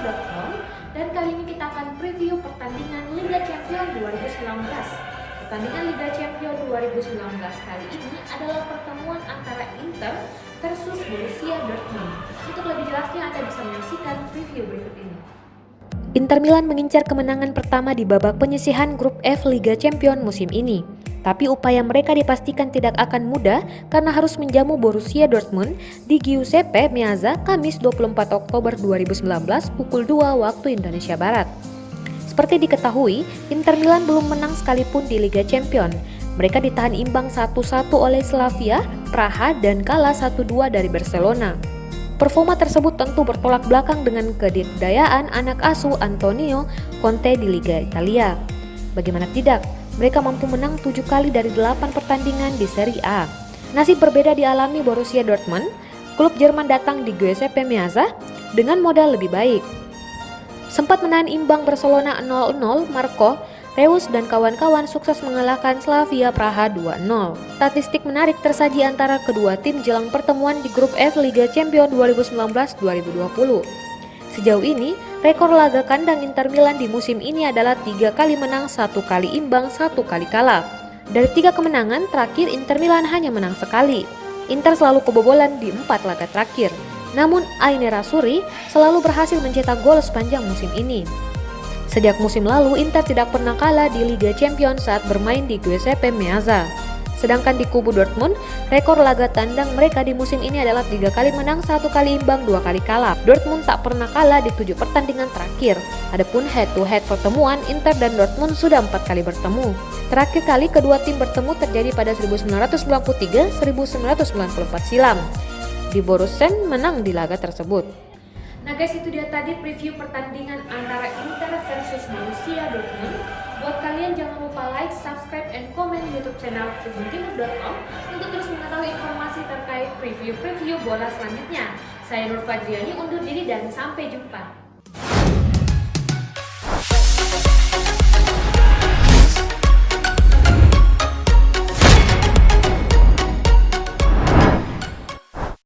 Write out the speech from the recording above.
preview.com dan kali ini kita akan preview pertandingan Liga Champions 2019. Pertandingan Liga Champions 2019 kali ini adalah pertemuan antara Inter versus Borussia Dortmund. Untuk lebih jelasnya Anda bisa menyaksikan preview berikut ini. Inter Milan mengincar kemenangan pertama di babak penyisihan grup F Liga Champions musim ini. Tapi upaya mereka dipastikan tidak akan mudah karena harus menjamu Borussia Dortmund di Giuseppe Meazza Kamis 24 Oktober 2019 pukul 2 waktu Indonesia Barat. Seperti diketahui, Inter Milan belum menang sekalipun di Liga Champions. Mereka ditahan imbang 1-1 oleh Slavia, Praha, dan kalah 1-2 dari Barcelona. Performa tersebut tentu bertolak belakang dengan kedikdayaan anak asuh Antonio Conte di Liga Italia. Bagaimana tidak? Mereka mampu menang 7 kali dari 8 pertandingan di Serie A. Nasib berbeda dialami Borussia Dortmund. Klub Jerman datang di Giuseppe Meazza dengan modal lebih baik. Sempat menahan imbang Barcelona 0-0, Marco Reus dan kawan-kawan sukses mengalahkan Slavia Praha 2-0. Statistik menarik tersaji antara kedua tim jelang pertemuan di grup F Liga Champions 2019-2020. Sejauh ini, rekor laga kandang Inter Milan di musim ini adalah 3 kali menang, 1 kali imbang, 1 kali kalah. Dari 3 kemenangan terakhir, Inter Milan hanya menang sekali. Inter selalu kebobolan di 4 laga terakhir. Namun, Aine Rasuri selalu berhasil mencetak gol sepanjang musim ini. Sejak musim lalu, Inter tidak pernah kalah di Liga Champions saat bermain di Giuseppe Meazza. Sedangkan di kubu Dortmund, rekor laga tandang mereka di musim ini adalah 3 kali menang, 1 kali imbang, 2 kali kalah. Dortmund tak pernah kalah di 7 pertandingan terakhir. Adapun head-to-head pertemuan, Inter dan Dortmund sudah 4 kali bertemu. Terakhir kali kedua tim bertemu terjadi pada 1993-1994 silam. Di Borussen menang di laga tersebut. Nah guys, itu dia tadi preview pertandingan antara Inter versus Borussia Dortmund. Buat kalian jangan lupa like, subscribe, and komen di YouTube channel tribuntimur.com untuk terus mengetahui informasi terkait preview-preview bola selanjutnya. Saya Nur Fadriani undur diri dan sampai jumpa.